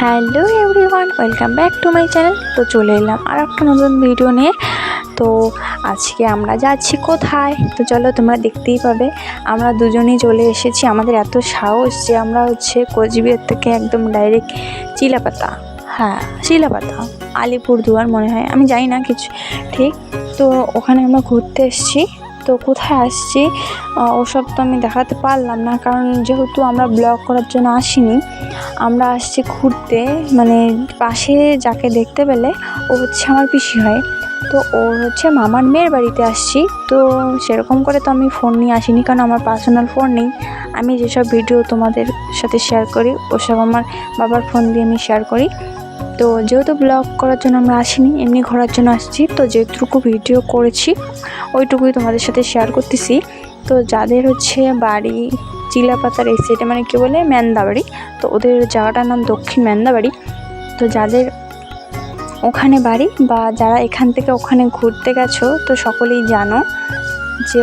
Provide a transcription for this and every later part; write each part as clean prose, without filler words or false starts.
Hello everyone, welcome back to my channel. তো চলে এলাম আর একটা নতুন ভিডিও নিয়ে। তো আজকে আমরা যাচ্ছি কোথায়, তো চলো তোমরা দেখতেই পাবে। আমরা দুজনেই চলে এসেছি। আমাদের এত সাহস যে আমরা কোচবিহার থেকে একদম ডাইরেক্ট চিলাপাতা, চিলাপাতা আলিপুরদুয়ার মনে হয়, আমি জানি না কিছু ঠিক। তো ওখানে আমরা ঘুরতে এসেছি। তো কোথায় আসছি ওসব তো আমি দেখাতে পারলাম না, কারণ যেহেতু আমরা ব্লগ করার জন্য আসিনি, আমরা আসছি ঘুরতে। মানে পাশে যাকে দেখতে পেলে ও আমার পিসি হয়। তো ওর মামার মেয়ের বাড়িতে আসছি। তো সেরকম করে তো আমি ফোন নিয়ে আসিনি, কারণ আমার পার্সোনাল ফোন নেই। আমি যেসব ভিডিও তোমাদের সাথে শেয়ার করি ওসব আমার বাবার ফোন দিয়ে আমি শেয়ার করি। তো যেহেতু ব্লগ করার জন্য আমরা আসিনি, এমনি ঘোরার জন্য আসছি। তো যেটুকু ভিডিও করেছি ওইটুকুই তোমাদের সাথে শেয়ার করতেছি। তো যাদের বাড়ি চিলাপাতার এই সাইডে, মানে কী বলে ম্যান্দাবাড়ি, তো ওদের জায়গাটার নাম দক্ষিণ ম্যান্দাবাড়ি। তো যাদের ওখানে বাড়ি বা যারা এখান থেকে ওখানে ঘুরতে গেছো, তো সকলেই জানো যে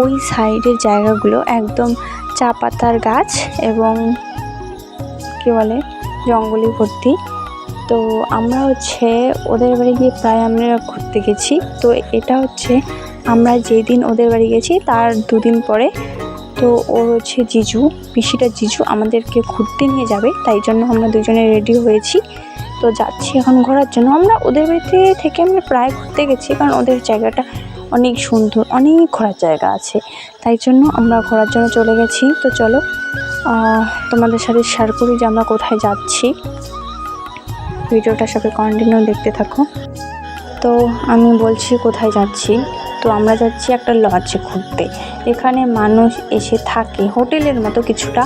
ওই সাইডের জায়গাগুলো একদম চা পাতার গাছ এবং কী বলে জঙ্গলে ভর্তি। তো আমরা ওদের বাড়ি গিয়ে প্রায় আমরা ঘুরতে গেছি। তো এটা আমরা যেই দিন ওদের বাড়ি গেছি তার দুদিন পরে। তো ওর জিজু, পিসিটা জিজু আমাদেরকে ঘুরতে নিয়ে যাবে, তাই জন্য আমরা দুজনে রেডি হয়েছি। তো যাচ্ছি এখন ঘোরার জন্য। আমরা ওদের বাড়িতে থেকে আমরা প্রায় ঘুরতে গেছি, কারণ ওদের জায়গাটা অনেক সুন্দর, অনেক ঘোরার জায়গা আছে, তাই জন্য আমরা ঘোরার জন্য চলে গেছি। তো চলো তোমাদের সাথে শেয়ার করি যে আমরা কোথায় যাচ্ছি। ভিডিওটা সবাই কন্টিনিউ দেখতে থাকো। তো আমি বলছি কোথায় যাচ্ছি। তো আমরা যাচ্ছি একটা লজে ঘুরতে। এখানে মানুষ এসে থাকে, হোটেলের মতো কিছুটা।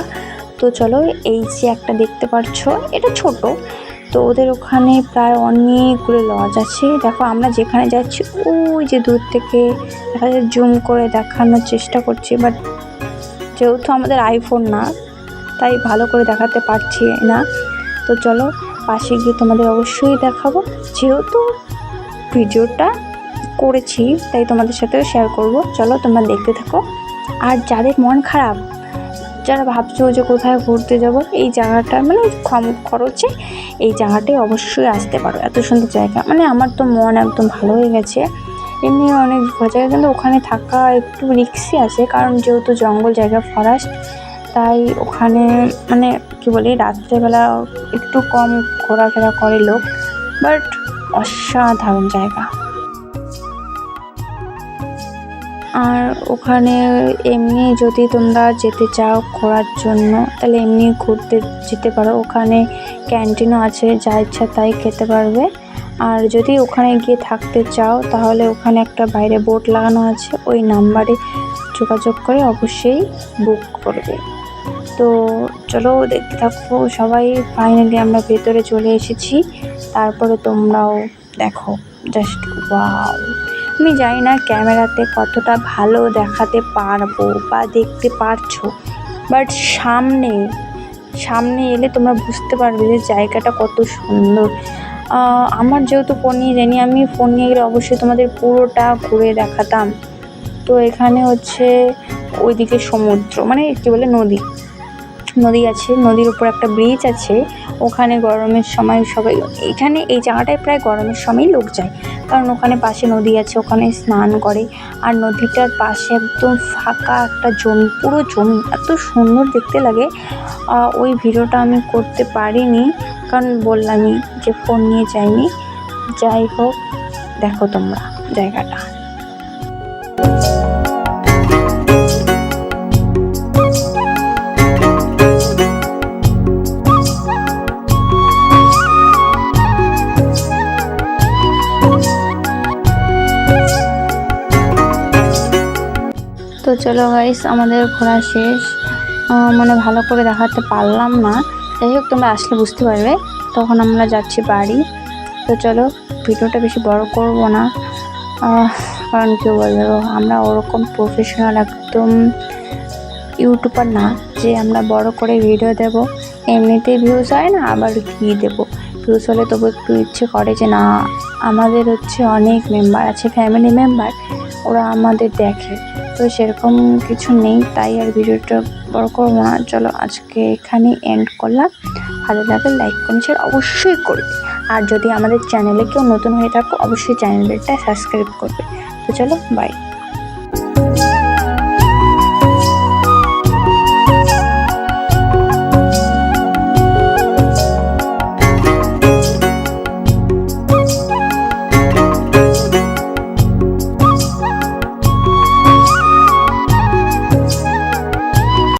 তো চলো, এই যে একটা দেখতে পাচ্ছ, এটা ছোট। তো ওদের ওখানে প্রায় অনেকগুলো লজ আছে। দেখো আমরা যেখানে যাচ্ছি ওই যে দূর থেকে দেখা যায়, জুম করে দেখানোর চেষ্টা করছি, বাট যেহেতু আমাদের আইফোন না, তাই ভালো করে দেখাতে পারছি না। তো চলো পাশে গিয়ে তোমাদের অবশ্যই দেখাবো, যেহেতু ভিডিওটা করেছি তাই তোমাদের সাথেও শেয়ার করব। চলো তোমরা দেখতে থাকো। আর যাদের মন খারাপ, যারা ভাবছো যে কোথায় ঘুরতে যাব, এই জায়গাটা মানে কম খরচে এই জায়গাটায় অবশ্যই আসতে পারো। এত সুন্দর জায়গা, মানে আমার তো মন একদম ভালো হয়ে গেছে। এমনি অনেক জায়গা, কিন্তু ওখানে থাকা একটু রিস্কি আছে, কারণ যেহেতু জঙ্গল জায়গা, ফরেস্ট, তাই ওখানে মানে কী বলি রাত্রেবেলা একটু কম ঘোরাফেরা করে লোক, বাট অসাধারণ জায়গা। আর ওখানে এমনি যদি তোমরা যেতে চাও ঘোরার জন্য, তাহলে এমনি ঘুরতে যেতে পারো। ওখানে ক্যান্টিনও আছে, যা ইচ্ছা তাই খেতে পারবে। আর যদি ওখানে গিয়ে থাকতে চাও, তাহলে ওখানে একটা বাইরে বোর্ড লাগানো আছে, ওই নাম্বারে যোগাযোগ করে অবশ্যই বুক করবে। তো চলো দেখতে থাকো সবাই। ফাইনালি আমরা ভেতরে চলে এসেছি। তারপরে তোমরাও দেখো, জাস্ট ওয়াও। আমি জানি না ক্যামেরাতে কতটা ভালো দেখাতে পারবো বা দেখতে পারছো, বাট সামনে এলে তোমরা বুঝতে পারবে যে জায়গাটা কত সুন্দর। আমার যেহেতু ফোন নিয়ে জানি, আমি ফোন নিয়ে গেলে অবশ্যই তোমাদের পুরোটা ঘুরে দেখাতাম। তো এখানে ওইদিকে সমুদ্র, মানে কী বলে নদী আছে, নদীর উপর একটা ব্রিজ আছে। ওখানে গরমের সময় সবাই, এখানে এই জায়গাটায় প্রায় গরমের সময় লোক যায়, কারণ ওখানে পাশে নদী আছে, ওখানে স্নান করে। আর নদীটার পাশে একদম ফাঁকা একটা জমি, পুরো জমি, এত সুন্দর দেখতে লাগে। ওই ভিডিওটা আমি করতে পারিনি, কারণ বললামই যে ফোন নিয়ে যাইনি। যাই হোক, দেখো তোমরা জায়গাটা। তো চলো গাইস, আমাদের ঘোরা শেষ। মানে ভালো করে দেখাতে পারলাম না, যাই হোক তোমরা আসলে বুঝতে পারবে। তখন আমরা যাচ্ছি বাড়ি। তো চলো, ভিডিওটা বেশি বড় করব না, কারণ কেউ বলবো আমরা ওরকম প্রফেশনাল একদম ইউটিউবার না যে আমরা বড় করে ভিডিও দেব। এমনিতেই ভিউজ হয় না, আবার কী দেবো, ভিউজ হলে তবু একটু ইচ্ছে করে যে না, আমাদের অনেক মেম্বার আছে, ফ্যামিলি মেম্বার, ওরা আমাদের দেখে। তো সেরকম কিছু নেই, তাই আর ভিডিওটা বড় করবো না। চলো আজকে এখানেই এন্ড করলাম। ভালো লাগলে লাইক কমেন্ট শেয়ার অবশ্যই করবে। আর যদি আমাদের চ্যানেলে কেউ নতুন হয়ে থাকো অবশ্যই চ্যানেলটা সাবস্ক্রাইব করবে। তো চলো বাই।